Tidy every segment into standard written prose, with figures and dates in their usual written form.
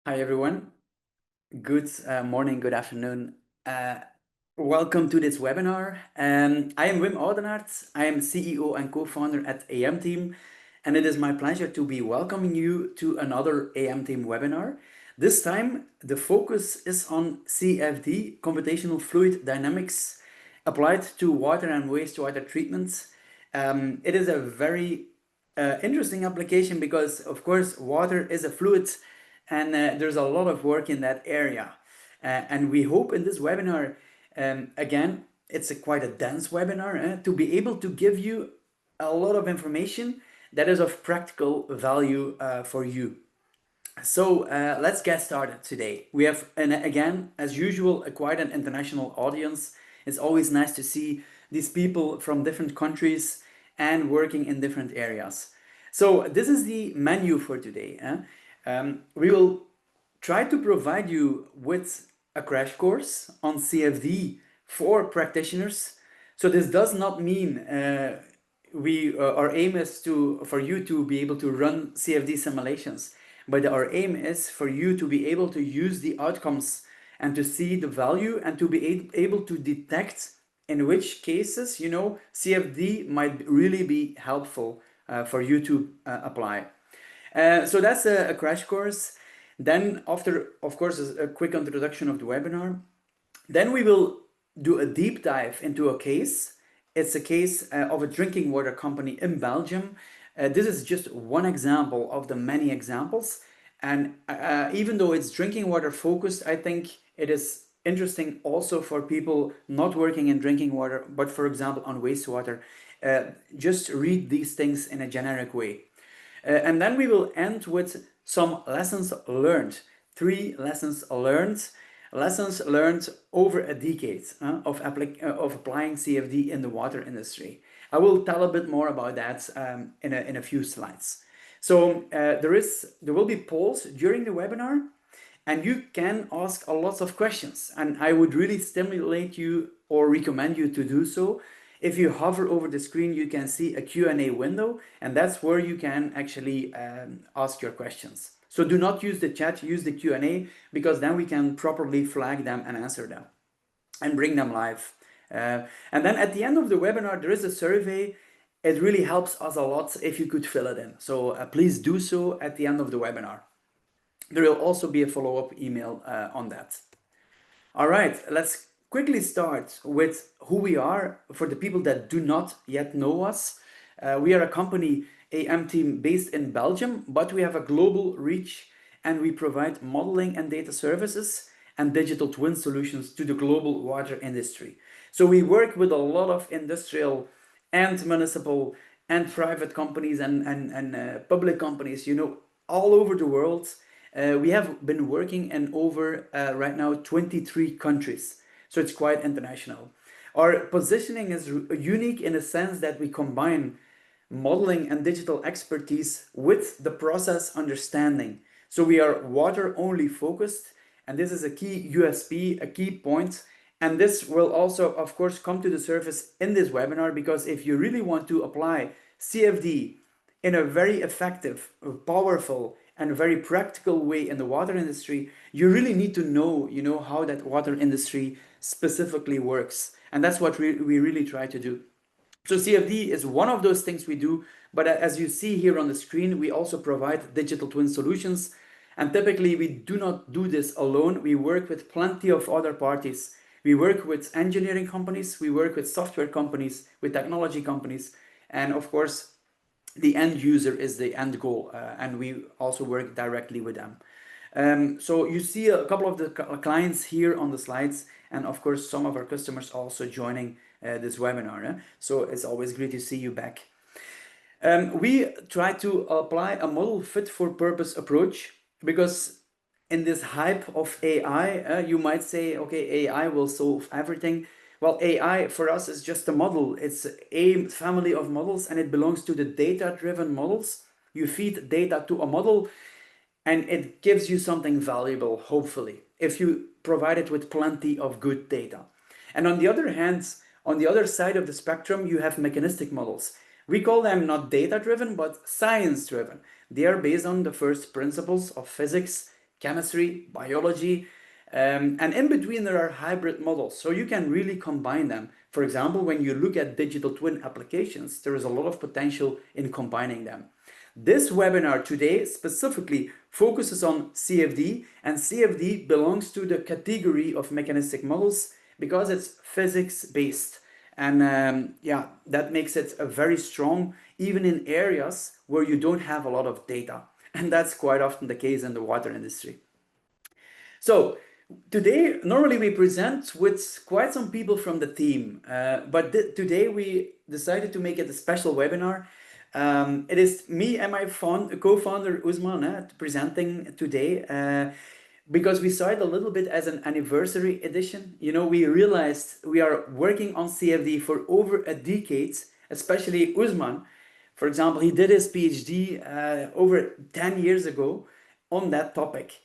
Hi everyone. Good morning, good afternoon. Uh, Welcome to this webinar. I am Wim Oudenaert. I am CEO and co-founder at AM Team, and it is my pleasure to be welcoming you to another AM Team webinar. This time, the focus is on CFD, computational fluid dynamics, applied to water and wastewater treatments. It is a very interesting application because, of course, water is a fluid and there's a lot of work in that area. And we hope in this webinar, again, it's quite a dense webinar, to be able to give you a lot of information that is of practical value for you. So let's get started today. We have, and again, as usual, quite an international audience. It's always nice to see these people from different countries and working in different areas. So this is the menu for today. We will try to provide you with a crash course on CFD for practitioners. So this does not mean our aim is for you to be able to run CFD simulations, but our aim is for you to be able to use the outcomes and to see the value and to be able to detect in which cases, CFD might really be helpful for you to apply. So that's a crash course. Then after, of course, a quick introduction of the webinar. Then we will do a deep dive into a case. It's a case of a drinking water company in Belgium. This is just one example of the many examples. And even though it's drinking water focused, I think it is interesting also for people not working in drinking water, but for example, on wastewater. Just read these things in a generic way. And then we will end with some lessons learned. 3 lessons learned over a decade of applying CFD in the water industry. I will tell a bit more about that in a few slides. So there will be polls during the webinar, and you can ask a lot of questions. And I would really stimulate you or recommend you to do so. If you hover over the screen, you can see a Q&A window, and that's where you can actually ask your questions. So do not use the chat, use the Q&A, because then we can properly flag them and answer them and bring them live. And then at the end of the webinar, there is a survey. It really helps us a lot if you could fill it in. So please do so at the end of the webinar. There will also be a follow-up email on that. All right, let's quickly start with who we are for the people that do not yet know us. We are a company, AM Team, based in Belgium, but we have a global reach and we provide modeling and data services and digital twin solutions to the global water industry. So we work with a lot of industrial and municipal and private companies and public companies, all over the world. We have been working in over right now 23 countries, so it's quite international. Our positioning is unique in the sense that we combine modeling and digital expertise with the process understanding. So we are water only focused, and this is a key USP, a key point. And this will also, of course, come to the surface in this webinar, because if you really want to apply CFD in a very effective, powerful, and very practical way in the water industry, you really need to know, how that water industry specifically works. And that's what we really try to do. So CFD is one of those things we do, but as you see here on the screen, we also provide digital twin solutions. And typically we do not do this alone. We work with plenty of other parties. We work with engineering companies, we work with software companies, with technology companies, and of course, the end user is the end goal, and we also work directly with them. So you see a couple of the clients here on the slides, and of course some of our customers also joining this webinar. So it's always great to see you back. We try to apply a model fit for purpose approach, because in this hype of AI, you might say, okay, AI will solve everything. Well, AI for us is just a model. It's a family of models, and it belongs to the data-driven models. You feed data to a model and it gives you something valuable, hopefully, if you provide it with plenty of good data. And on the other hand, on the other side of the spectrum, you have mechanistic models. We call them not data-driven, but science-driven. They are based on the first principles of physics, chemistry, biology, and in between there are hybrid models. So you can really combine them. For example, when you look at digital twin applications, there is a lot of potential in combining them. This webinar today specifically focuses on CFD, and CFD belongs to the category of mechanistic models because it's physics based. And yeah, that makes it a very strong, even in areas where you don't have a lot of data. And that's quite often the case in the water industry. So today, normally we present with quite some people from the team, but today we decided to make it a special webinar. It is me and my co-founder Usman presenting today because we saw it a little bit as an anniversary edition. You know, we realized we are working on CFD for over a decade, especially Usman. For example, he did his PhD over 10 years ago on that topic.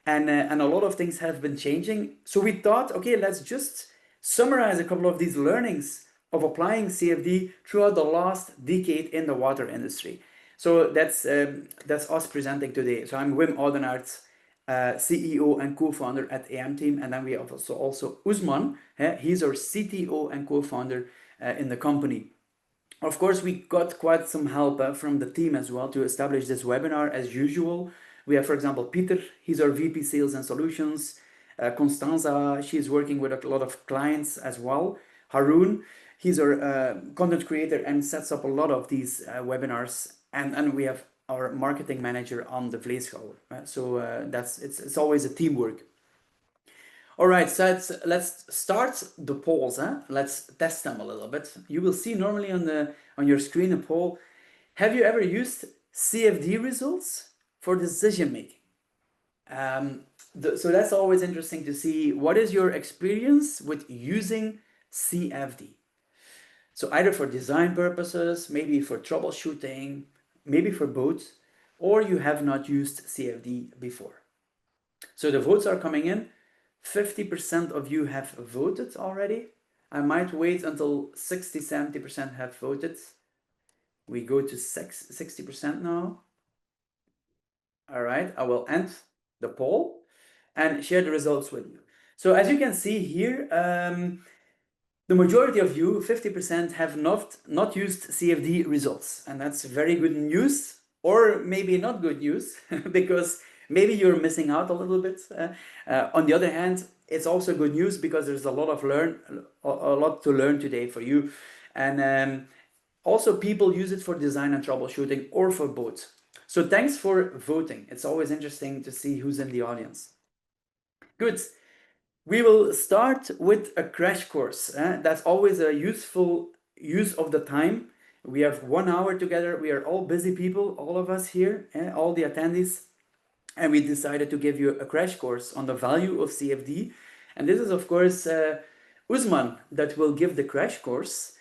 And a lot of things have been changing. So we thought, okay, let's just summarize a couple of these learnings of applying CFD throughout the last decade in the water industry. So that's us presenting today. So I'm Wim Oudenaert, CEO and co-founder at AM Team, and then we have also Usman. He's our CTO and co-founder in the company. Of course, we got quite some help from the team as well to establish this webinar as usual. We have, for example, Peter, he's our VP Sales and Solutions. Constanza, she's working with a lot of clients as well. Haroon, he's our content creator and sets up a lot of these webinars. And we have our marketing manager on the Vleeschouwer. So it's always a teamwork. All right, so let's start the polls. Let's test them a little bit. You will see normally on your screen a poll. Have you ever used CFD results for decision making? So that's always interesting to see what is your experience with using CFD. So either for design purposes, maybe for troubleshooting, maybe for both, or you have not used CFD before. So the votes are coming in. 50% of you have voted already. I might wait until 60-70% have voted. We go to 60% now. All right, I will end the poll and share the results with you. So as you can see here, the majority of you, 50%, have not used CFD results. And that's very good news, or maybe not good news, because maybe you're missing out a little bit. On the other hand, it's also good news because there's a lot to learn today for you. And also people use it for design and troubleshooting or for both. So thanks for voting. It's always interesting to see who's in the audience. Good. We will start with a crash course. That's always a useful use of the time. We have 1 hour together. We are all busy people, all of us here, all the attendees. And we decided to give you a crash course on the value of CFD. And this is, of course, Usman that will give the crash course.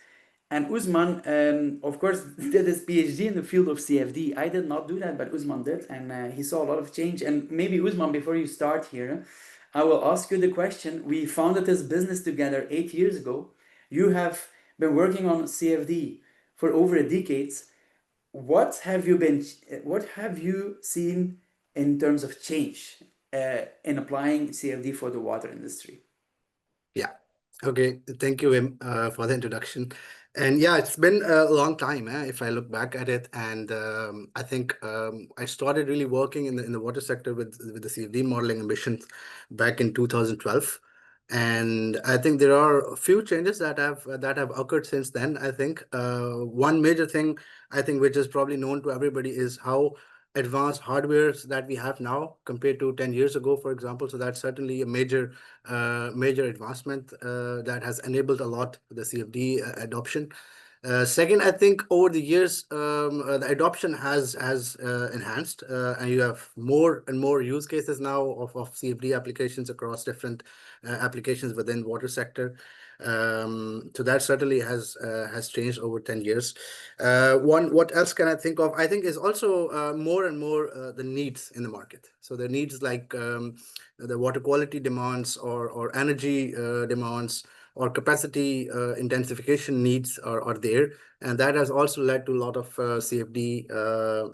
And Usman, of course, did his PhD in the field of CFD. I did not do that, but Usman did, and he saw a lot of change. And maybe, Usman, before you start here, I will ask you the question. We founded this business together 8 years ago. You have been working on CFD for over a decade. What have you seen in terms of change in applying CFD for the water industry? Yeah. Okay. Thank you, Wim, for the introduction. And yeah, it's been a long time, if I look back at it. And I think I started really working in the water sector with the CFD modeling ambitions back in 2012. And I think there are a few changes that have occurred since then. I think one major thing, I think, which is probably known to everybody, is how advanced hardwares that we have now compared to 10 years ago, for example. So that's certainly a major advancement that has enabled a lot the CFD adoption. Second, I think over the years, the adoption has enhanced, and you have more and more use cases now of CFD applications across different applications within water sector. So that certainly has changed over 10 years. What else can I think of? I think is also more and more the needs in the market. So the needs like the water quality demands or energy demands, or capacity intensification needs are there, and that has also led to a lot of CFD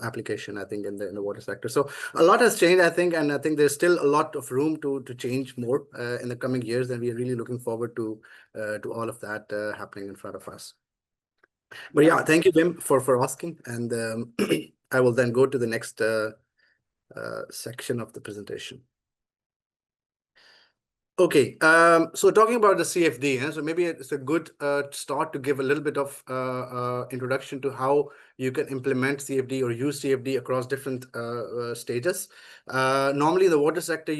application, I think, in the water sector. So a lot has changed, I think, and I think there's still a lot of room to change more in the coming years, and we are really looking forward to all of that happening in front of us. But Yeah. yeah, thank you, Wim, for asking, and I will then go to the next section of the presentation. Okay, so talking about the CFD, so maybe it's a good start to give a little bit of introduction to how you can implement CFD or use CFD across different stages. Normally, in the water sector,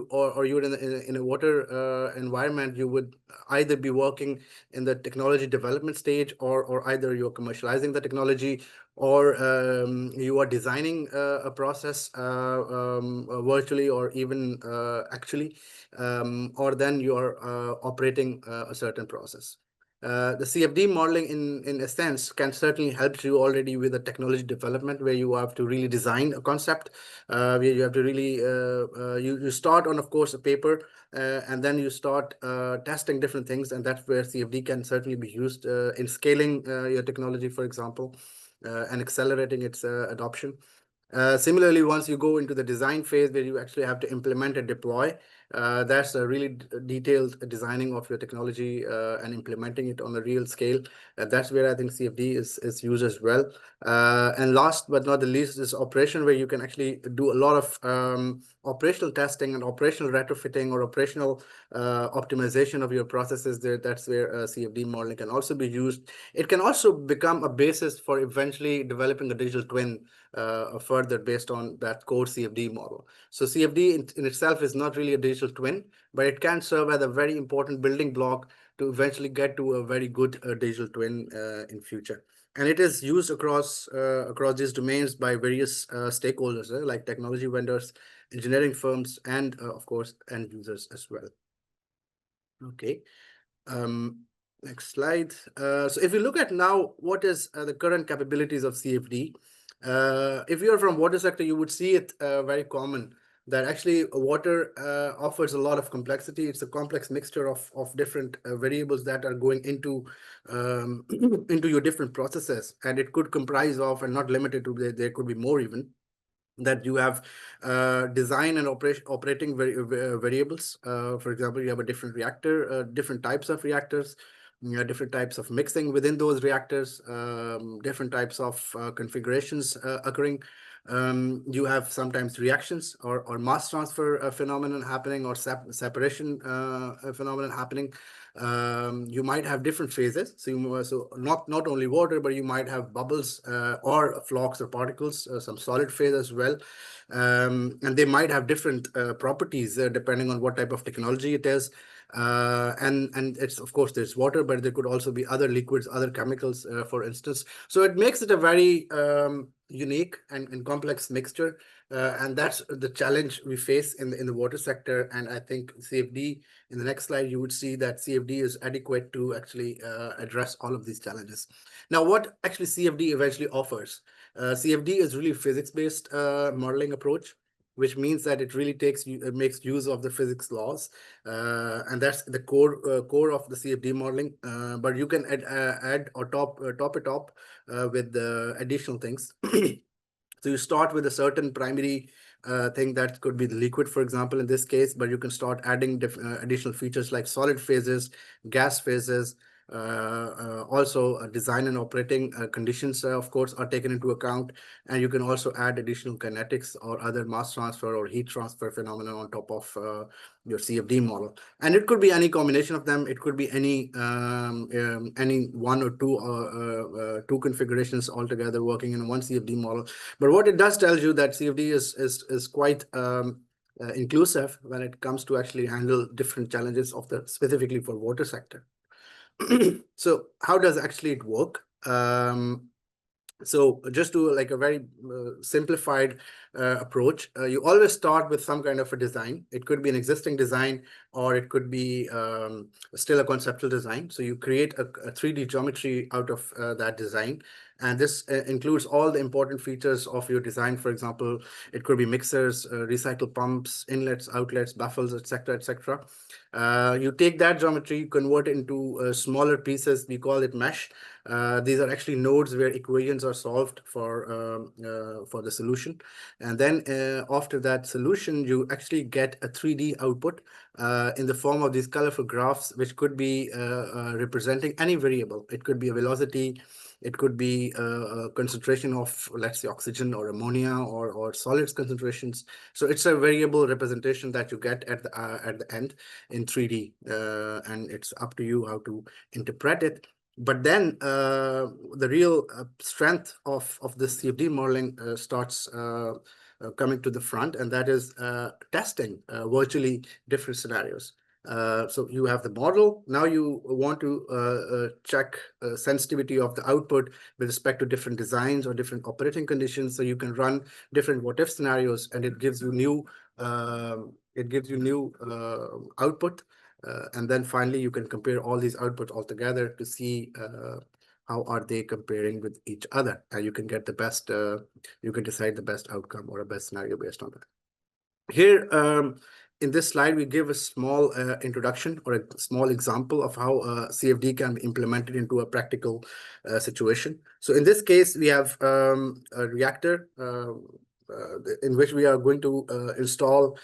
or you're in a water environment, you would either be working in the technology development stage, or either you're commercializing the technology, or you are designing a process virtually or even actually, or then you are operating a certain process. The CFD modeling, in a sense, can certainly help you already with the technology development, where you have to really design a concept, where you have to really you start on, of course, a paper, and then you start testing different things, and that's where CFD can certainly be used in scaling your technology, for example, and accelerating its adoption. Similarly, once you go into the design phase where you actually have to implement and deploy, that's a really detailed designing of your technology and implementing it on a real scale. That's where I think CFD is used as well. And last but not the least is operation, where you can actually do a lot of operational testing and operational retrofitting or operational optimization of your processes there. That's where CFD modeling can also be used. It can also become a basis for eventually developing a digital twin further based on that core CFD model. So CFD in itself is not really a digital twin, but it can serve as a very important building block to eventually get to a very good digital twin in future. And it is used across these domains by various stakeholders, like technology vendors, engineering firms, and of course, end users as well. Okay. Um, Next slide. So if you look at now, what is the current capabilities of CFD? If you're from water sector, you would see it very common that actually water offers a lot of complexity. It's a complex mixture of different variables that are going into into your different processes, and it could comprise of, and not limited to, there could be more even, that you have design and operating variables. For example, you have a different reactor, different types of reactors, different types of mixing within those reactors, different types of configurations occurring. You have sometimes reactions or mass transfer phenomenon happening, or separation phenomenon happening. You might have different phases. So not only water, but you might have bubbles or flocks or particles, some solid phase as well. And they might have different properties depending on what type of technology it is. And it's, of course, there's water, but there could also be other liquids, other chemicals, for instance. So it makes it a very unique and complex mixture. And that's the challenge we face in the water sector. And I think CFD, in the next slide, you would see that CFD is adequate to actually address all of these challenges. Now, what actually CFD eventually offers? CFD is really physics-based modeling approach, which means that it really makes use of the physics laws, and that's the core of the CFD modeling. But you can add or top it up with additional things. So you start with a certain primary thing that could be the liquid, for example, in this case, but you can start adding additional features like solid phases, gas phases. Also, design and operating conditions, of course, are taken into account, and you can also add additional kinetics or other mass transfer or heat transfer phenomena on top of your CFD model. And it could be any combination of them. It could be any one or two configurations altogether working in one CFD model. But what it does tells you that CFD is quite inclusive when it comes to actually handle different challenges of specifically for water sector. So how does actually it work? So just to like a very simplified approach, you always start with some kind of a design. It could be an existing design, or it could be still a conceptual design. So you create a 3D geometry out of that design. And this includes all the important features of your design. For example, it could be mixers, recycle pumps, inlets, outlets, baffles, etc., etc. You take that geometry, convert it into smaller pieces. We call it mesh. These are actually nodes where equations are solved for the solution. And then after that solution, you actually get a 3D output in the form of these colorful graphs, which could be representing any variable. It could be a velocity, it could be a concentration of, let's say, oxygen or ammonia or solids concentrations. So it's a variable representation that you get at the end in 3D, and it's up to you how to interpret it. But then the real strength of this CFD modeling starts coming to the front, and that is testing virtually different scenarios. So you have the model. Now you want to check sensitivity of the output with respect to different designs or different operating conditions. So you can run different what-if scenarios, and it gives you new output. And then finally, you can compare all these outputs all together to see how are they comparing with each other, and you can get the best. You can decide the best outcome or a best scenario based on that. Here, in this slide, we give a small introduction or a small example of how CFD can be implemented into a practical situation. So in this case, we have a reactor in which we are going to install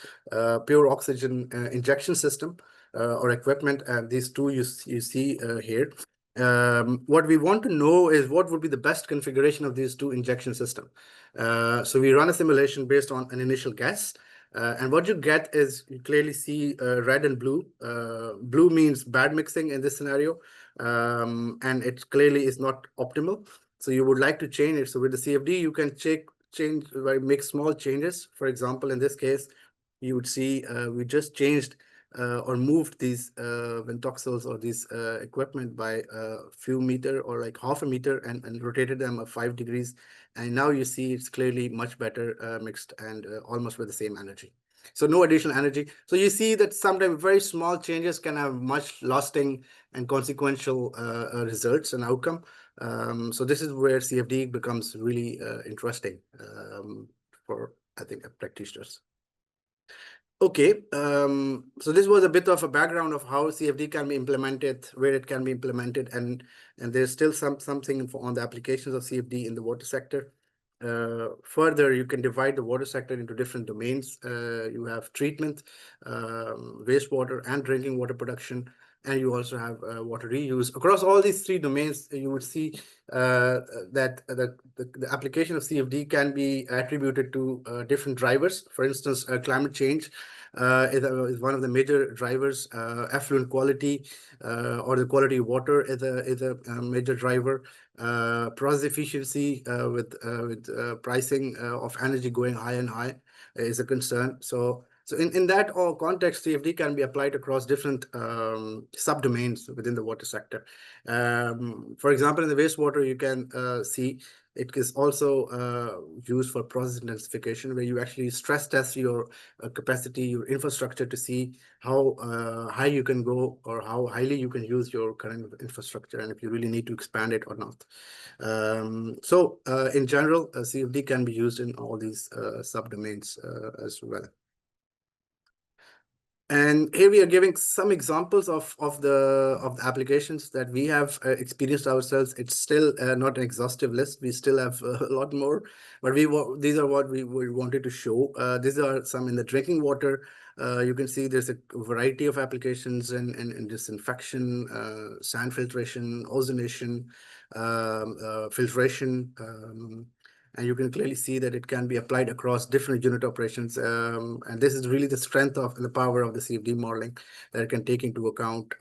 pure oxygen injection system or equipment, and these two you see here. What we want to know is what would be the best configuration of these two injection system. So we run a simulation based on an initial guess. And what you get is you clearly see red and blue. Blue means bad mixing in this scenario, and it clearly is not optimal. So you would like to change it. So with the CFD, you can make small changes. For example, in this case, you would see we just changed or moved these ventoxels or these equipment by a few meter or like half a meter and rotated them 5 degrees. And now you see it's clearly much better mixed and almost with the same energy. So no additional energy. So you see that sometimes very small changes can have much lasting and consequential results and outcome. So this is where CFD becomes really interesting for, I think, practitioners. Okay, so this was a bit of a background of how CFD can be implemented, where it can be implemented, and there's still something on the applications of CFD in the water sector. Further, you can divide the water sector into different domains. You have treatment, wastewater, and drinking water production, and you also have water reuse. Across all these three domains, you would see that the application of CFD can be attributed to different drivers. For instance, climate change is one of the major drivers. Effluent quality or the quality of water is a major driver. Process efficiency with pricing of energy going high and high is a concern. So in that context, CFD can be applied across different subdomains within the water sector. For example, in the wastewater, you can see it is also used for process intensification, where you actually stress test your capacity, your infrastructure to see how high you can go or how highly you can use your current infrastructure and if you really need to expand it or not. So in general, CFD can be used in all these subdomains as well. And here we are giving some examples of the applications that we have experienced ourselves. It's still not an exhaustive list. We still have a lot more, but these are what we wanted to show. These are some in the drinking water. You can see there's a variety of applications in disinfection, sand filtration, ozonation, filtration. And you can clearly see that it can be applied across different unit operations. And this is really the strength of and the power of the CFD modeling, that it can take into account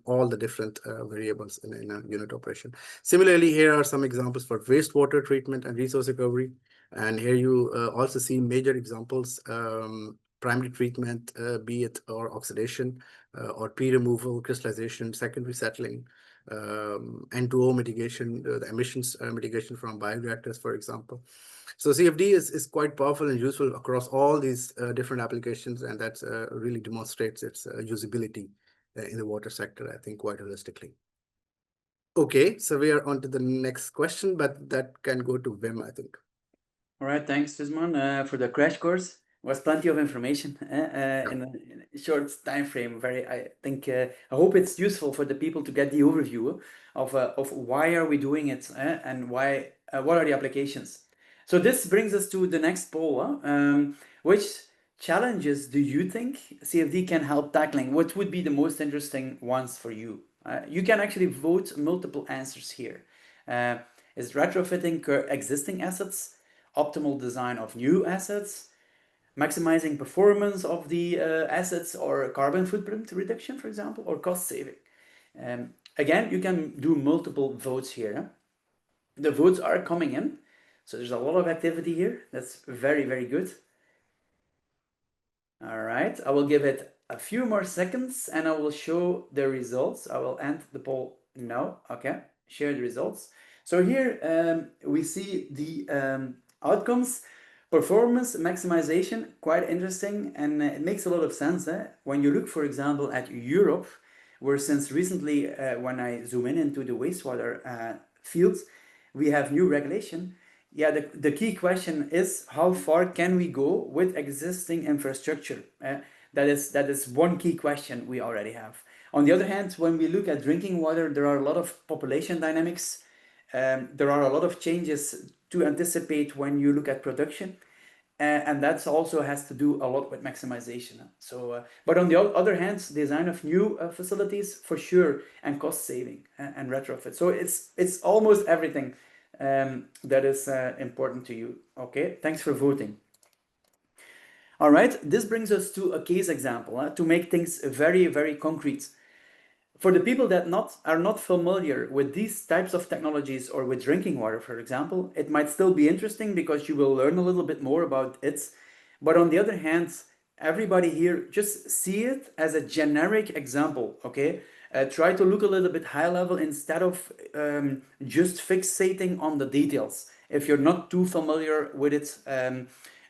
all the different variables in a unit operation. Similarly, here are some examples for wastewater treatment and resource recovery. And here you also see major examples, primary treatment, be it or oxidation or P removal, crystallization, secondary settling, N2O mitigation, the emissions mitigation from bioreactors, for example. So CFD is quite powerful and useful across all these different applications, and that really demonstrates its usability in the water sector, I think, quite holistically. Okay, so we are on to the next question, but that can go to Wim, I think. All right, thanks, Susman, for the crash course. Was plenty of information Yeah. in a short time frame. I think, I hope it's useful for the people to get the overview of why are we doing it and why, what are the applications. So this brings us to the next poll. Which challenges do you think CFD can help tackling? What would be the most interesting ones for you? You can actually vote multiple answers here. Uh, is retrofitting existing assets, optimal design of new assets, maximizing performance of the assets, or carbon footprint reduction, for example, or cost saving? Again, you can do multiple votes here. The votes are coming in, so there's a lot of activity here. That's very, very good. All right, I will give it a few more seconds and I will show the results. I will end the poll now. Okay, share the results. So here we see the outcomes. Performance maximization, quite interesting, and it makes a lot of sense. When you look, for example, at Europe, where since recently, when I zoom in into the wastewater fields, we have new regulation. Yeah, the key question is how far can we go with existing infrastructure? That is one key question we already have. On the other hand, when we look at drinking water, there are a lot of population dynamics. There are a lot of changes to anticipate when you look at production. And that also has to do a lot with maximization. So, but on the other hand, design of new facilities for sure, and cost saving and retrofit. So it's almost everything that is important to you. Okay, thanks for voting. All right, this brings us to a case example to make things very, very concrete. For the people that are not familiar with these types of technologies or with drinking water, for example, it might still be interesting because you will learn a little bit more about it. But on the other hand, everybody here just see it as a generic example, okay? Try to look a little bit high level instead of just fixating on the details. If you're not too familiar with it,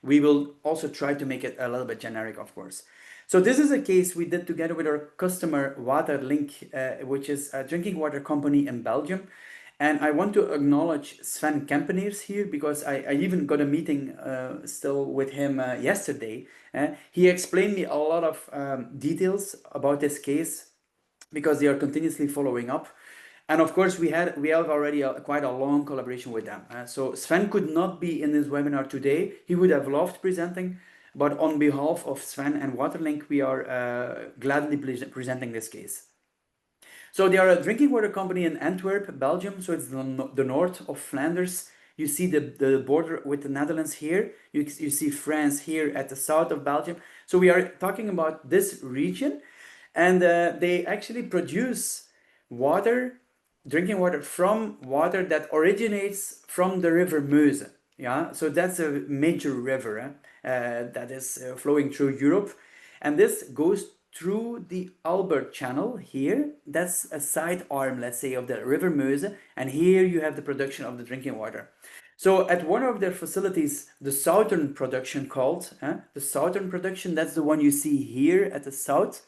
we will also try to make it a little bit generic, of course. So this is a case we did together with our customer Waterlink, which is a drinking water company in Belgium. And I want to acknowledge Sven Kempeneers here because I even got a meeting still with him yesterday. He explained me a lot of details about this case because they are continuously following up. And of course, we have already quite a long collaboration with them. So Sven could not be in this webinar today. He would have loved presenting, but on behalf of Sven and Waterlink, we are gladly presenting this case. So they are a drinking water company in Antwerp, Belgium. So it's the north of Flanders. You see the border with the Netherlands here. You see France here at the south of Belgium. So we are talking about this region. And they actually produce water, drinking water from water that originates from the river Meuse. Yeah, so that's a major river that is flowing through Europe. And this goes through the Albert Channel here. That's a side arm, let's say, of the river Meuse. And here you have the production of the drinking water. So at one of their facilities, the southern production called, the southern production, that's the one you see here at the south.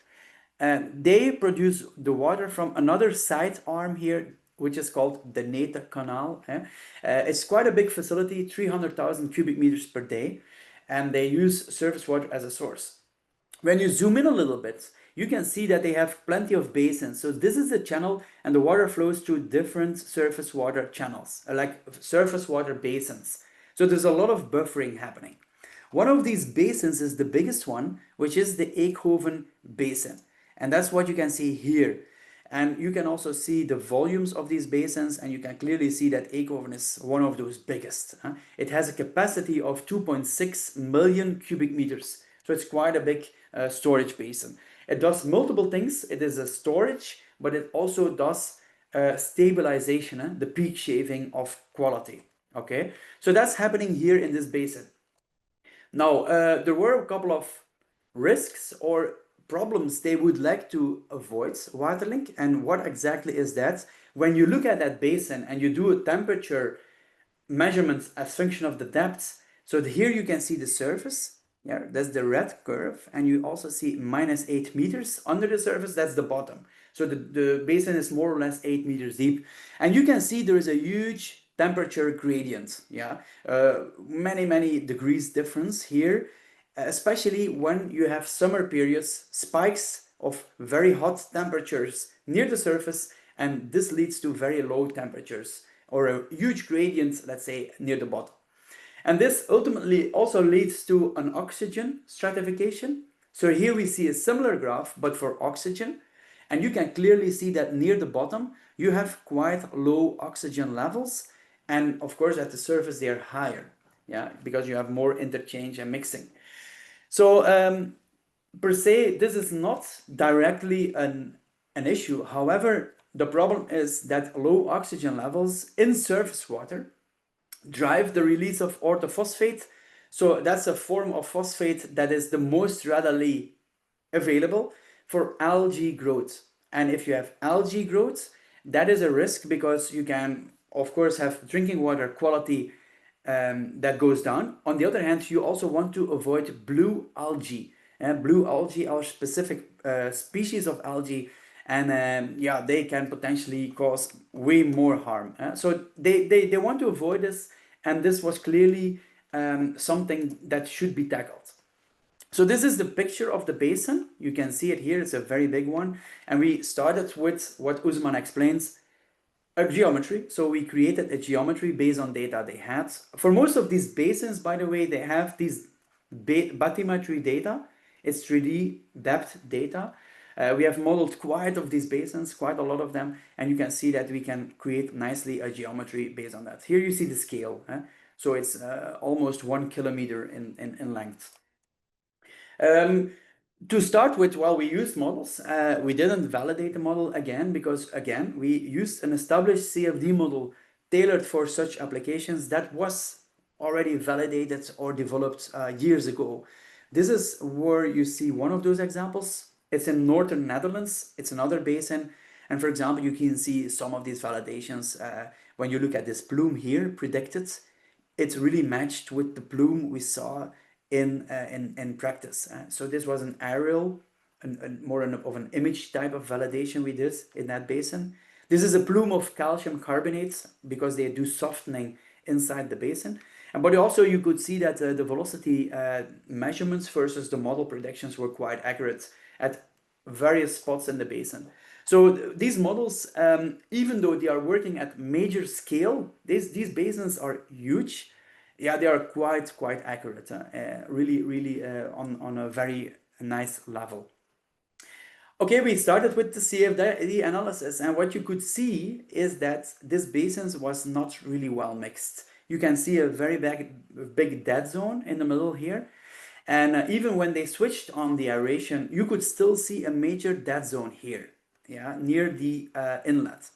They produce the water from another side arm here, which is called the Neta Canal. It's quite a big facility, 300,000 cubic meters per day, and they use surface water as a source. When you zoom in a little bit, you can see that they have plenty of basins. So this is the channel and the water flows through different surface water channels, like surface water basins. So there's a lot of buffering happening. One of these basins is the biggest one, which is the Eekhoven Basin. And that's what you can see here. And you can also see the volumes of these basins, and you can clearly see that Eekhoven is one of those biggest. It has a capacity of 2.6 million cubic meters. So it's quite a big storage basin. It does multiple things. It is a storage, but it also does stabilization, the peak shaving of quality. Okay, so that's happening here in this basin. Now, there were a couple of risks or problems they would like to avoid, Waterlink. And what exactly is that? When you look at that basin and you do a temperature measurement as function of the depth, so here you can see the surface, Yeah, that's the red curve, and you also see -8 meters under the surface. That's the bottom. So the basin is more or less 8 meters deep, and you can see there is a huge temperature gradient. Yeah, many degrees difference here, especially when you have summer periods, spikes of very hot temperatures near the surface, and this leads to very low temperatures or a huge gradient, let's say, near the bottom. And this ultimately also leads to an oxygen stratification. So here we see a similar graph, but for oxygen. And you can clearly see that near the bottom, you have quite low oxygen levels. And of course, at the surface, they are higher, yeah, because you have more interchange and mixing. So per se, this is not directly an issue. However, the problem is that low oxygen levels in surface water drive the release of orthophosphate. So that's a form of phosphate that is the most readily available for algae growth. And if you have algae growth, that is a risk because you can, of course, have drinking water quality that goes down. On the other hand, you also want to avoid blue algae. Blue algae are specific species of algae, and yeah, they can potentially cause way more harm. So they want to avoid this, and this was clearly something that should be tackled. So this is the picture of the basin. You can see it here. It's a very big one. And we started with what Usman explains, a geometry. So we created a geometry based on data they had. For most of these basins, by the way, they have these bathymetry data. It's 3D depth data. We have modeled quite of these basins, quite a lot of them, and you can see that we can create nicely a geometry based on that. Here you see the scale. So it's almost 1 kilometer in length. Um, to start with, while we used models, we didn't validate the model again because, again, we used an established CFD model tailored for such applications that was already validated or developed years ago. This is where you see one of those examples. It's in northern Netherlands. It's another basin. And for example, you can see some of these validations when you look at this plume here predicted. It's really matched with the plume we saw in practice. So this was an aerial, more of an image type of validation we did in that basin. This is a plume of calcium carbonates because they do softening inside the basin. But also you could see that the velocity measurements versus the model predictions were quite accurate at various spots in the basin. So these models, even though they are working at major scale, these basins are huge. Yeah, they are quite accurate. Really on a very nice level. Okay, we started with the CFD analysis, and what you could see is that this basins was not really well mixed. You can see a very big dead zone in the middle here. And even when they switched on the aeration, you could still see a major dead zone here, yeah, near the inlet.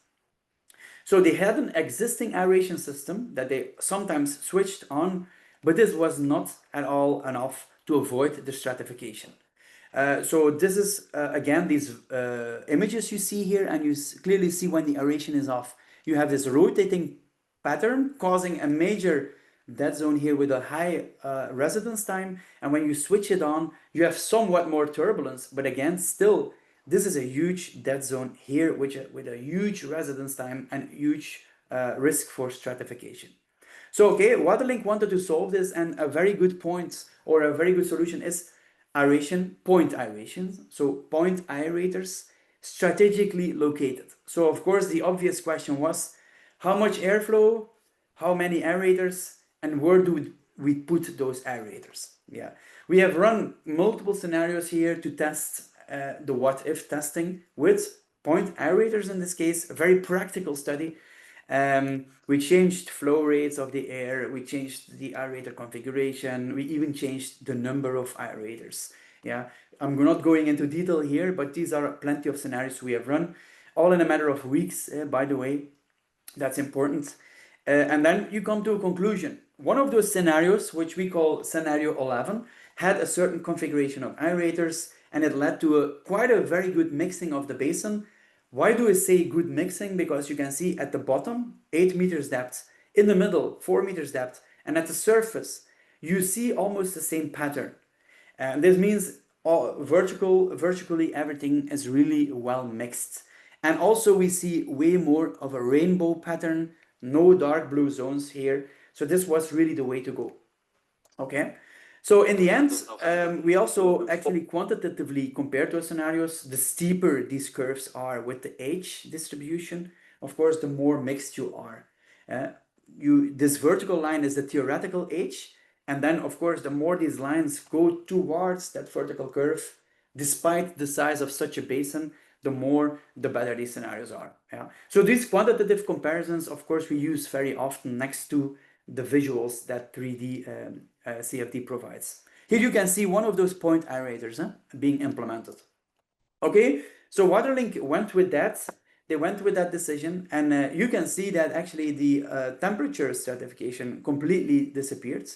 So they had an existing aeration system that they sometimes switched on, but this was not at all enough to avoid the stratification. So this is, again, these images you see here, and you clearly see when the aeration is off. You have this rotating pattern causing a major dead zone here with a high residence time. And when you switch it on, you have somewhat more turbulence, but again, still, this is a huge dead zone here with a huge residence time and huge risk for stratification. So, okay, Waterlink wanted to solve this, and a very good point or a very good solution is aeration, point aeration. So, point aerators strategically located. So, of course, the obvious question was how much airflow, how many aerators, and where do we put those aerators? Yeah, we have run multiple scenarios here to test the what if testing with point aerators in this case, a very practical study. We changed flow rates of the air, we changed the aerator configuration, we even changed the number of aerators. Yeah, I'm not going into detail here, but these are plenty of scenarios we have run, all in a matter of weeks, by the way. That's important. And then you come to a conclusion. One of those scenarios, which we call scenario 11, had a certain configuration of aerators, and it led to quite a very good mixing of the basin. Why do I say good mixing? Because you can see at the bottom, 8 meters depth, in the middle, 4 meters depth, and at the surface, you see almost the same pattern. And this means virtually everything is really well mixed. And also we see way more of a rainbow pattern, no dark blue zones here. So this was really the way to go. Okay. So in the end, we also actually quantitatively compared those scenarios. The steeper these curves are with the age distribution, of course, the more mixed you are. Uh, this vertical line is the theoretical age, and then of course, the more these lines go towards that vertical curve, despite the size of such a basin, the better these scenarios are. Yeah. So these quantitative comparisons, of course, we use very often next to the visuals that 3D CFD provides. Here you can see one of those point aerators being implemented. Okay, so Waterlink went with that. They went with that decision, and you can see that actually the temperature stratification completely disappeared.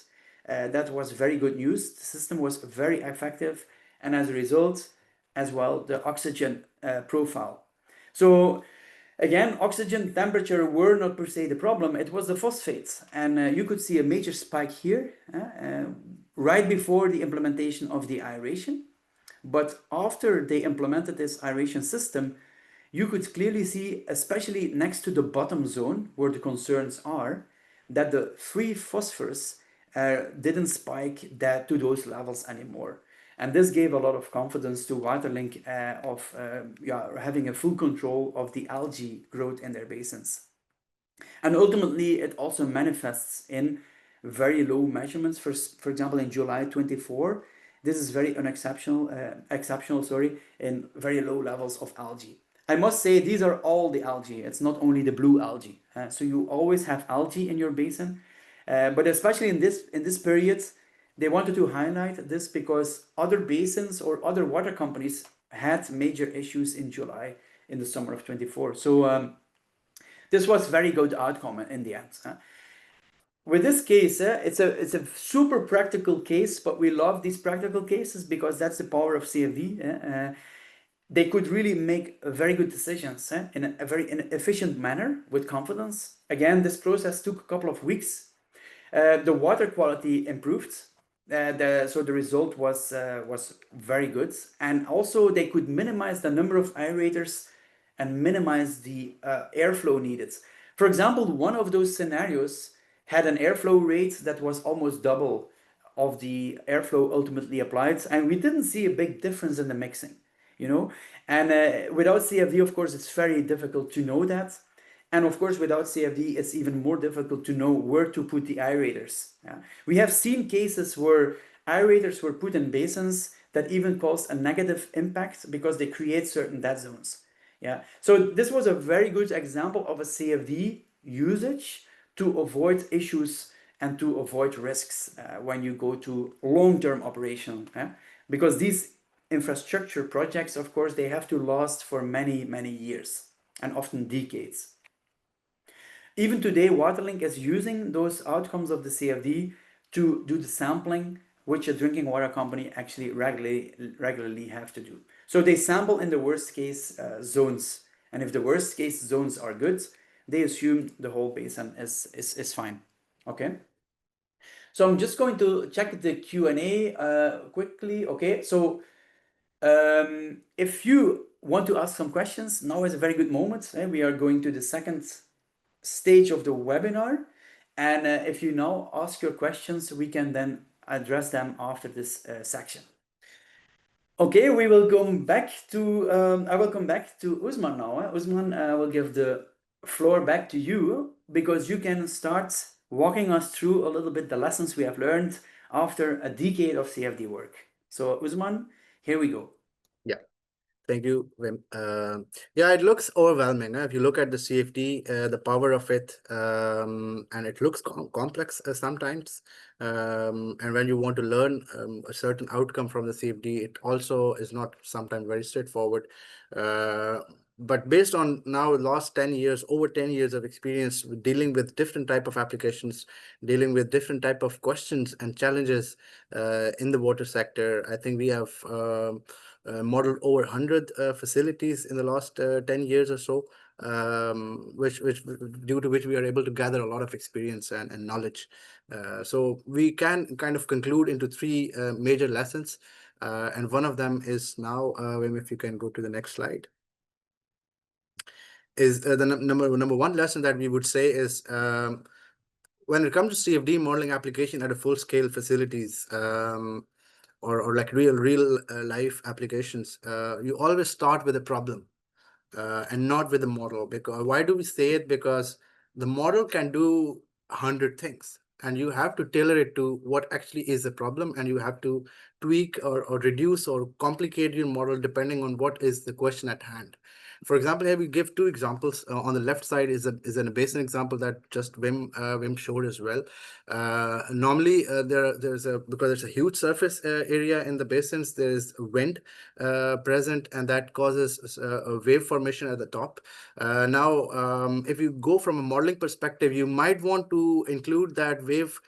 That was very good news. The system was very effective, and as a result, as well, the oxygen profile. So again, oxygen temperature were not per se the problem, it was the phosphates. And you could see a major spike here right before the implementation of the aeration. But after they implemented this aeration system, you could clearly see, especially next to the bottom zone where the concerns are, that the free phosphorus didn't spike that to those levels anymore. And this gave a lot of confidence to Waterlink of having a full control of the algae growth in their basins. And ultimately, it also manifests in very low measurements. For example, in July 24, this is very exceptional, in very low levels of algae. I must say these are all the algae. It's not only the blue algae. So you always have algae in your basin, but especially in this period, they wanted to highlight this because other basins or other water companies had major issues in July in the summer of 24. So this was very good outcome in the end. With this case, it's a super practical case, but we love these practical cases because that's the power of CFD. They could really make very good decisions in a very efficient manner with confidence. Again, this process took a couple of weeks. The water quality improved. So the result was very good, and also they could minimize the number of aerators and minimize the airflow needed. For example, one of those scenarios had an airflow rate that was almost double of the airflow ultimately applied, and we didn't see a big difference in the mixing, you know. And without CFD, of course, it's very difficult to know that. And of course, without CFD, it's even more difficult to know where to put the aerators. Yeah. We have seen cases where aerators were put in basins that even caused a negative impact because they create certain dead zones. Yeah. So this was a very good example of a CFD usage to avoid issues and to avoid risks when you go to long-term operation. Because these infrastructure projects, of course, they have to last for many, many years and often decades. Even today, Waterlink is using those outcomes of the CFD to do the sampling, which a drinking water company actually regularly have to do. So they sample in the worst case zones, and if the worst case zones are good, they assume the whole basin is fine. Okay. So I'm just going to check the Q&A quickly. Okay. So if you want to ask some questions, now is a very good moment. We are going to the second stage of the webinar, and if you now ask your questions, we can then address them after this section. Okay, we will come back to I will come back to Usman now. Usman, I will give the floor back to you because you can start walking us through a little bit the lessons we have learned after a decade of CFD work. So Usman, here we go. Yeah. Thank you, Wim. Yeah, it looks overwhelming. If you look at the CFD, the power of it, and it looks complex sometimes. And when you want to learn a certain outcome from the CFD, it also is not sometimes very straightforward. But based on now last 10 years, over 10 years of experience with dealing with different type of applications, dealing with different type of questions and challenges in the water sector, I think we have modeled over 100 facilities in the last 10 years or so, which due to which we are able to gather a lot of experience and knowledge. So we can kind of conclude into three major lessons, and one of them is now, Wim, if you can go to the next slide, is the number one lesson that we would say is, when it comes to CFD modeling application at a full scale facilities, or like real life applications, you always start with a problem, and not with the model. Because why do we say it? Because the model can do 100 things, and you have to tailor it to what actually is the problem, and you have to tweak or reduce or complicate your model depending on what is the question at hand. For example, here we give two examples. On the left side is a basin example that just Wim showed as well. Normally, there's a because it's a huge surface area in the basins. There is wind present, and that causes a wave formation at the top. Now, if you go from a modeling perspective, you might want to include that wave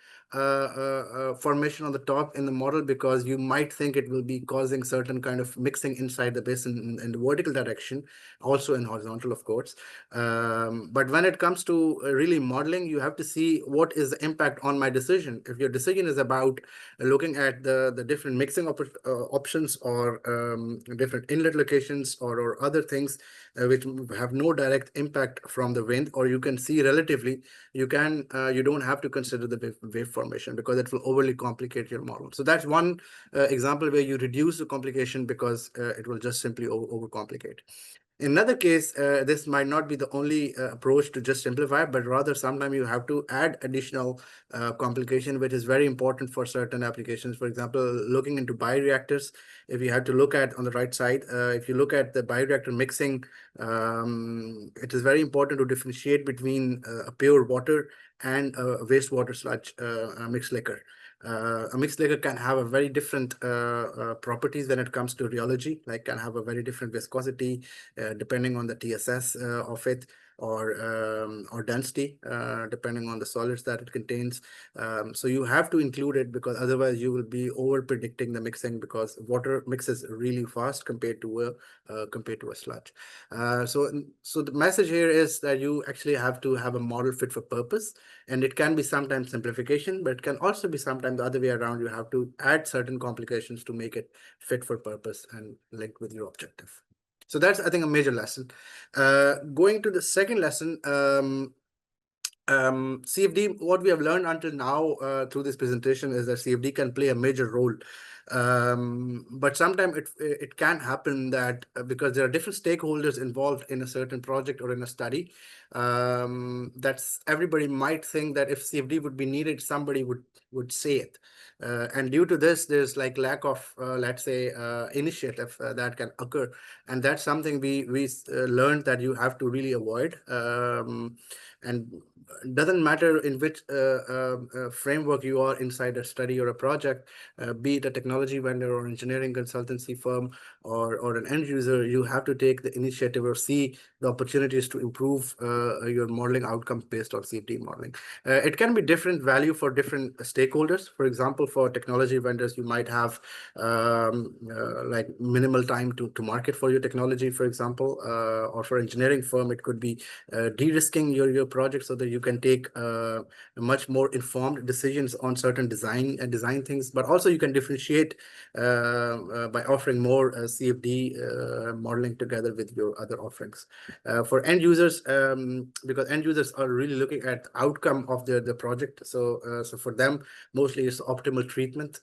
formation on the top in the model, because you might think it will be causing certain kind of mixing inside the basin in the vertical direction, also in horizontal, of course. But when it comes to really modeling, you have to see what is the impact on my decision. If your decision is about looking at the different mixing options, or different inlet locations, or other things which have no direct impact from the wind, or you can see relatively, you don't have to consider the wave formation, because it will overly complicate your model. So that's one example where you reduce the complication, because it will just simply overcomplicate. In another case, this might not be the only approach to just simplify, but rather sometimes you have to add additional complication, which is very important for certain applications. For example, looking into bioreactors, if you have to look at on the right side, if you look at the bioreactor mixing, it is very important to differentiate between a pure water and a wastewater sludge mixed liquor. A mixed liquor can have a very different properties when it comes to rheology, like can have a very different viscosity, depending on the TSS of it, or density, depending on the solids that it contains. So you have to include it, because otherwise you will be over predicting the mixing, because water mixes really fast compared to a sludge. So the message here is that you actually have to have a model fit for purpose, and it can be sometimes simplification, but it can also be sometimes the other way around. You have to add certain complications to make it fit for purpose and link with your objective. So that's, I think, a major lesson. Going to the second lesson, CFD, what we have learned until now through this presentation is that CFD can play a major role. But sometimes it can happen that because there are different stakeholders involved in a certain project or in a study, that's everybody might think that if CFD would be needed, somebody would say it. And due to this, there's like lack of, let's say, initiative that can occur. And that's something we learned that you have to really avoid. And doesn't matter in which framework you are inside a study or a project, be it a technology vendor or engineering consultancy firm, or an end user, you have to take the initiative or see the opportunities to improve your modeling outcomes based on CFD modeling. It can be different value for different stakeholders. For example, for technology vendors, you might have like minimal time to market for your technology, for example, or for engineering firm, it could be de-risking your project so that you can take much more informed decisions on certain design things. But also you can differentiate by offering more CFD modeling together with your other offerings. For end users, because end users are really looking at the outcome of the project. So for them, mostly it's optimal treatment.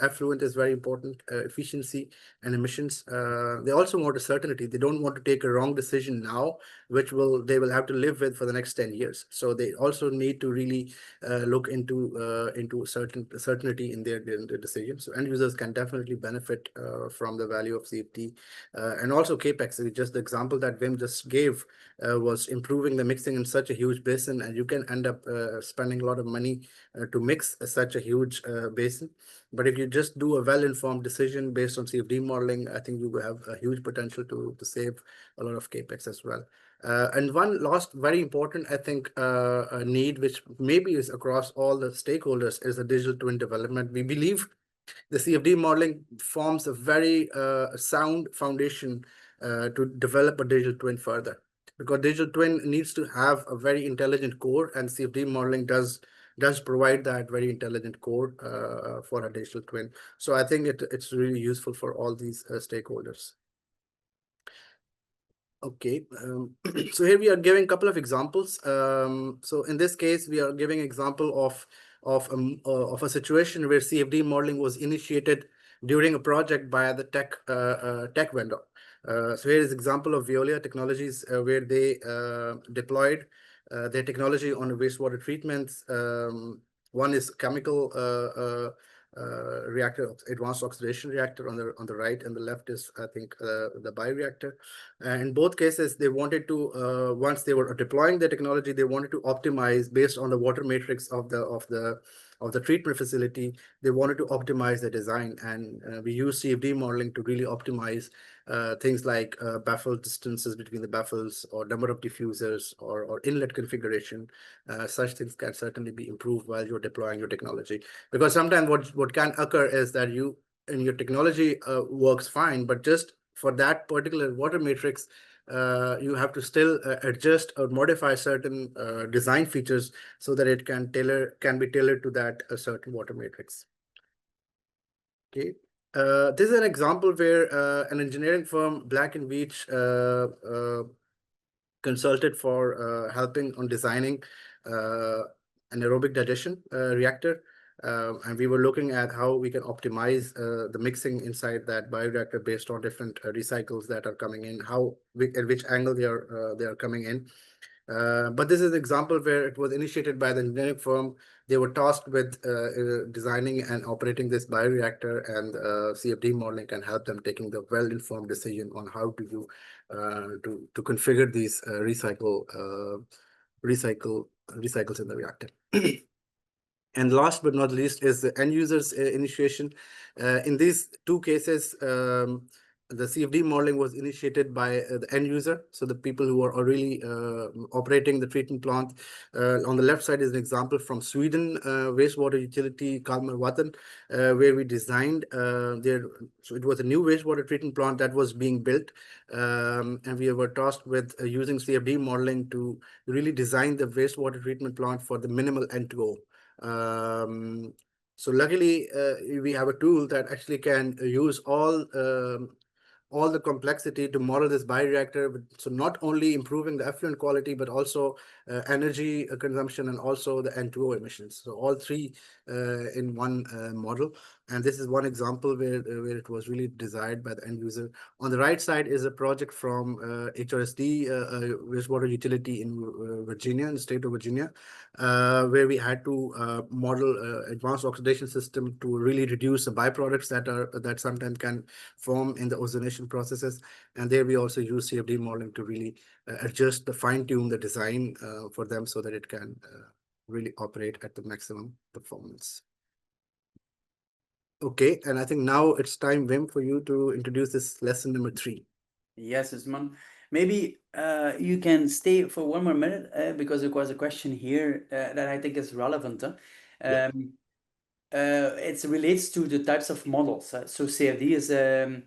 Effluent is very important, efficiency and emissions. They also want a certainty. They don't want to take a wrong decision now, which they will have to live with for the next 10 years. So they also need to really look into certainty in their decisions. So end users can definitely benefit from the value of CFD. And also CAPEX, just the example that Wim just gave was improving the mixing in such a huge basin, and you can end up spending a lot of money to mix such a huge basin. But if you just do a well-informed decision based on CFD modeling, I think you will have a huge potential to save a lot of CAPEX as well. And one last very important, I think, need, which maybe is across all the stakeholders, is the digital twin development. We believe The CFD modeling forms a very sound foundation to develop a digital twin further. Because digital twin needs to have a very intelligent core, and CFD modeling does provide that very intelligent core for a digital twin. So I think it's really useful for all these stakeholders. Okay, so here we are giving a couple of examples. So in this case, we are giving example of a situation where CFD modeling was initiated during a project by the tech vendor. So here is example of Veolia Technologies where they deployed their technology on wastewater treatments. One is chemical reactor, advanced oxidation reactor on the right, and the left is I think the bioreactor. In both cases, they wanted to once they were deploying the technology, they wanted to optimize based on the water matrix of the treatment facility. They wanted to optimize the design, and we use CFD modeling to really optimize things like baffle distances between the baffles, or number of diffusers, or inlet configuration. Such things can certainly be improved while you're deploying your technology. Because sometimes what can occur is that you and your technology works fine, but just for that particular water matrix, you have to still adjust or modify certain design features so that it can be tailored to that certain water matrix. Okay. This is an example where an engineering firm, Black and Veatch, consulted for helping on designing an aerobic digestion reactor. And we were looking at how we can optimize the mixing inside that bioreactor based on different recycles that are coming in, at which angle they are coming in. But this is an example where it was initiated by the engineering firm. They were tasked with designing and operating this bioreactor, and CFD modeling can help them taking the well-informed decision on how to do to configure these recycles in the reactor. And last but not least is the end users initiation. In these two cases, the CFD modeling was initiated by the end user, so the people who are really operating the treatment plant. On the left side is an example from Sweden, wastewater utility Kalmar Vatten, where we designed so it was a new wastewater treatment plant that was being built, and we were tasked with using CFD modeling to really design the wastewater treatment plant for the minimal N2O. So luckily, we have a tool that actually can use all the complexity to model this bioreactor. So not only improving the effluent quality, but also energy consumption and also the N2O emissions. So all three in one model. And this is one example where it was really desired by the end user. On the right side is a project from HRSD, wastewater utility in Virginia, in the state of Virginia, where we had to model advanced oxidation system to really reduce the byproducts that sometimes can form in the ozonation processes. And there we also use CFD modeling to really adjust the fine-tune the design for them so that it can really operate at the maximum performance. Okay, and I think now it's time, Wim, for you to introduce this lesson number 3. Yes, Usman. Maybe you can stay for one more minute because there was a question here that I think is relevant. Yeah. It relates to the types of models. So CFD is a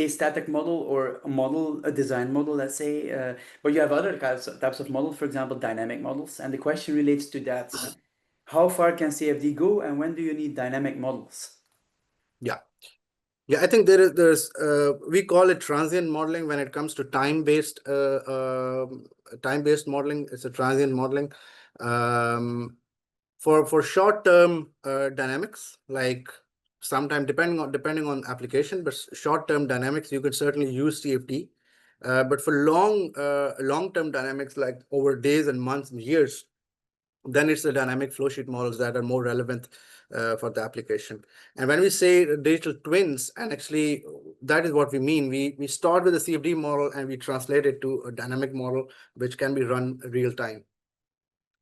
static model or a design model, let's say. But you have other types of models, for example, dynamic models. And the question relates to that. How far can CFD go, and when do you need dynamic models? Yeah. Yeah, I think there's we call it transient modeling when it comes to time-based modeling. It's a transient modeling. For short-term dynamics, like sometime depending on application, but short-term dynamics, you could certainly use CFD. But for long-term dynamics, like over days and months and years, then it's the dynamic flowsheet models that are more relevant for the application. And when we say digital twins, and actually that is what we mean, we start with a CFD model and we translate it to a dynamic model, which can be run real time.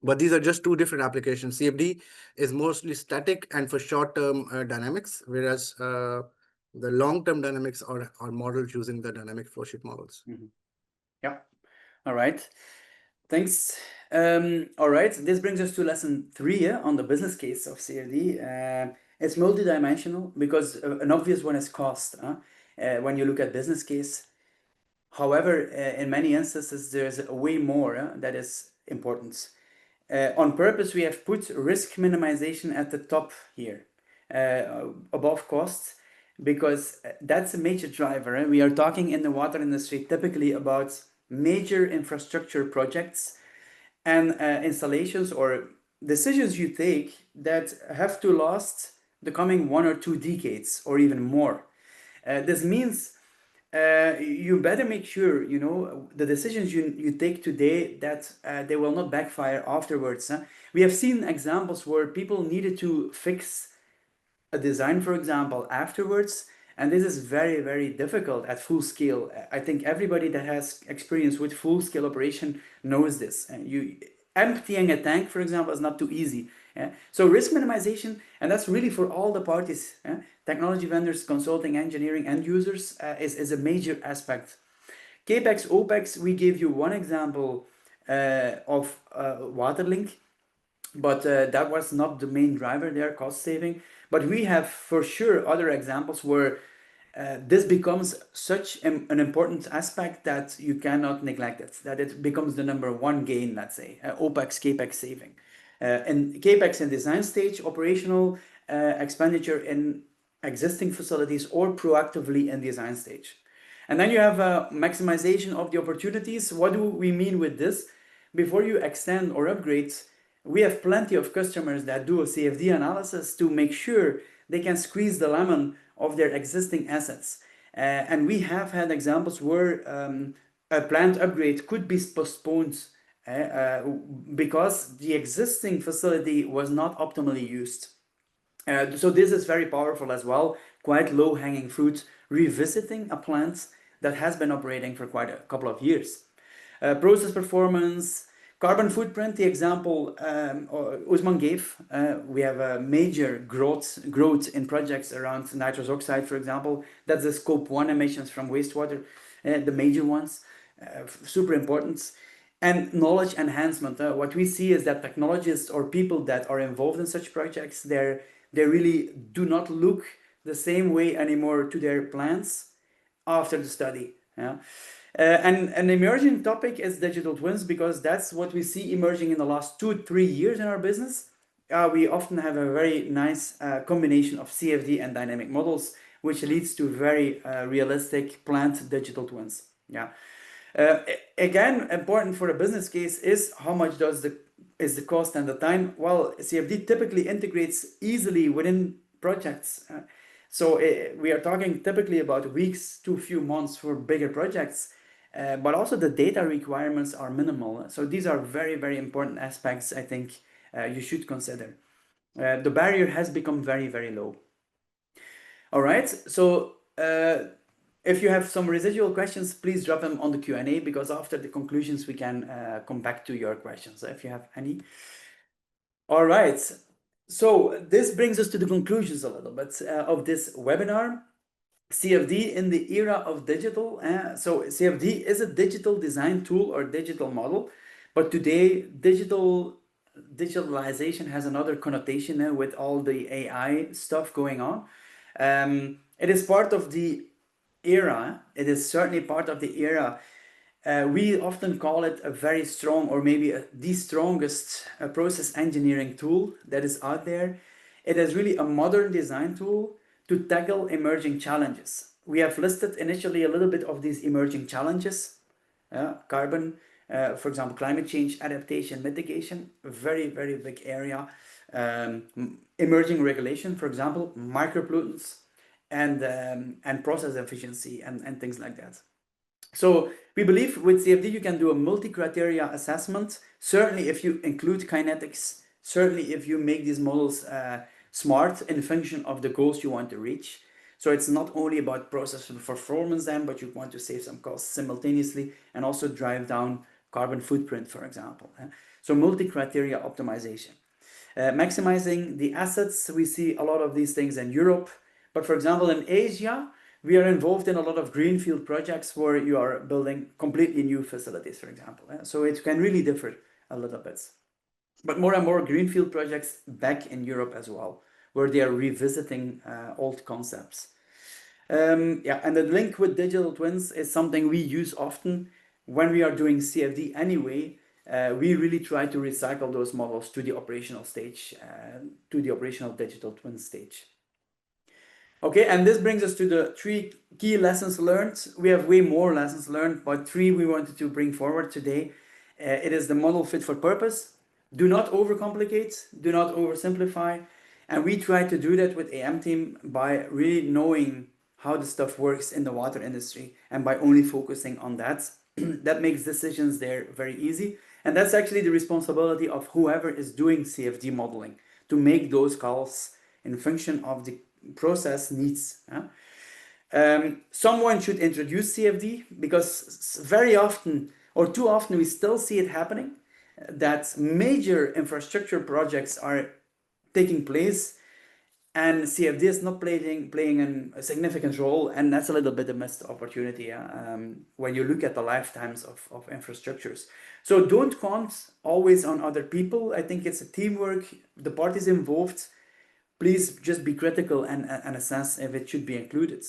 But these are just two different applications. CFD is mostly static and for short-term dynamics, whereas the long-term dynamics are modeled using the dynamic flowsheet models. Mm-hmm. Yeah. All right. Thanks. All right. This brings us to lesson 3 on the business case of CFD. It's multidimensional because an obvious one is cost. When you look at business case, however, in many instances, there's a way more that is important. On purpose, we have put risk minimization at the top here, above costs, because that's a major driver. We are talking in the water industry typically about major infrastructure projects and installations or decisions you take that have to last the coming 1 or 2 decades or even more. This means you better make sure you know the decisions you take today that they will not backfire afterwards. We have seen examples where people needed to fix a design, for example, afterwards. And this is very, very difficult at full scale. I think everybody that has experience with full scale operation knows this. And you emptying a tank, for example, is not too easy. So risk minimization, and that's really for all the parties, technology vendors, consulting, engineering, end users, is a major aspect. CapEx, OpEx, we gave you one example of Waterlink, but that was not the main driver there, cost saving. But we have for sure other examples where this becomes such an important aspect that you cannot neglect it, that it becomes the number one gain, let's say, OpEx, CapEx saving. And CapEx in design stage, operational expenditure in existing facilities, or proactively in design stage. And then you have maximization of the opportunities. What do we mean with this? Before you extend or upgrade, we have plenty of customers that do a CFD analysis to make sure they can squeeze the lemon of their existing assets. And we have had examples where a plant upgrade could be postponed because the existing facility was not optimally used. So this is very powerful as well, quite low hanging fruit, revisiting a plant that has been operating for quite a couple of years. Process performance, carbon footprint, the example Usman gave, we have a major growth in projects around nitrous oxide, for example. That's the scope 1 emissions from wastewater, the major ones, super important. And knowledge enhancement. What we see is that technologists or people that are involved in such projects, they really do not look the same way anymore to their plans after the study. Yeah. And an emerging topic is digital twins because that's what we see emerging in the last 2-3 years in our business. We often have a very nice combination of CFD and dynamic models, which leads to very realistic plant digital twins. Yeah. Again, important for a business case is how much is the cost and the time. Well, CFD typically integrates easily within projects. So we are talking typically about weeks to a few months for bigger projects, but also the data requirements are minimal. So these are very, very important aspects I think you should consider. The barrier has become very, very low. All right, so if you have some residual questions, please drop them on the Q&A because after the conclusions we can come back to your questions if you have any. All right, so this brings us to the conclusions a little bit of this webinar. CFD in the era of digital. So CFD is a digital design tool or digital model, but today digitalization has another connotation with all the AI stuff going on. It is part of the era. It is certainly part of the era. We often call it a very strong or maybe the strongest process engineering tool that is out there. It is really a modern design tool to tackle emerging challenges. We have listed initially a little bit of these emerging challenges. Carbon, for example, climate change, adaptation, mitigation, a very, very big area. Emerging regulation, for example, micropollutants and process efficiency and things like that. So we believe with CFD you can do a multi-criteria assessment, certainly if you include kinetics, certainly if you make these models smart in function of the goals you want to reach. So it's not only about process performance then, but you want to save some costs simultaneously and also drive down carbon footprint, for example. So multi-criteria optimization. Maximizing the assets, we see a lot of these things in Europe, but for example in Asia, we are involved in a lot of greenfield projects where you are building completely new facilities, for example. So it can really differ a little bit. But more and more greenfield projects back in Europe as well, where they are revisiting old concepts. Yeah, and the link with digital twins is something we use often when we are doing CFD anyway. We really try to recycle those models to the operational stage, to the operational digital twin stage. Okay, and this brings us to the three key lessons learned. We have way more lessons learned, but three we wanted to bring forward today. It is the model fit for purpose. Do not overcomplicate, do not oversimplify. And we try to do that with AM team by really knowing how the stuff works in the water industry and by only focusing on that. That makes decisions there very easy. And that's actually the responsibility of whoever is doing CFD modeling to make those calls in function of the process needs. Someone should introduce CFD because very often or too often we still see it happening that major infrastructure projects are taking place and CFD is not playing a significant role, and that's a little bit a missed opportunity when you look at the lifetimes of infrastructures. So don't count always on other people. I think it's a teamwork, the parties involved. Please just be critical and assess if it should be included.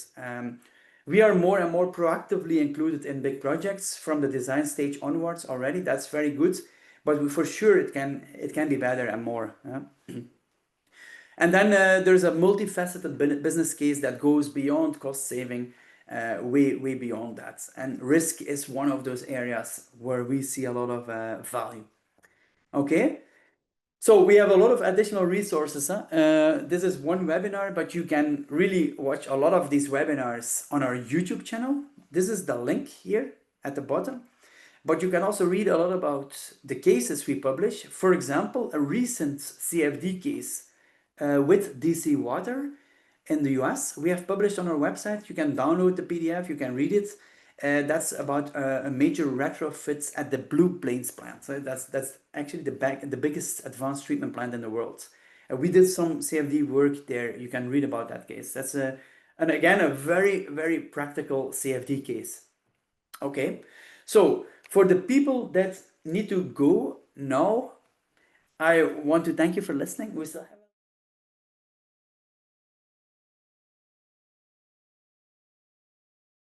We are more and more proactively included in big projects from the design stage onwards already. That's very good, but for sure it can be better and more. And then there's a multifaceted business case that goes beyond cost saving, way beyond that. And risk is one of those areas where we see a lot of value. Okay. So we have a lot of additional resources. This is one webinar, but you can really watch a lot of these webinars on our YouTube channel. This is the link here at the bottom. But you can also read a lot about the cases we publish. For example, a recent CFD case with DC Water in the US. We have published on our website. You can download the PDF, you can read it. That's about a major retrofit at the Blue Plains plant. So that's actually the biggest advanced treatment plant in the world. We did some CFD work there. You can read about that case. That's and again a very practical CFD case. Okay, so for the people that need to go now, I want to thank you for listening. We still have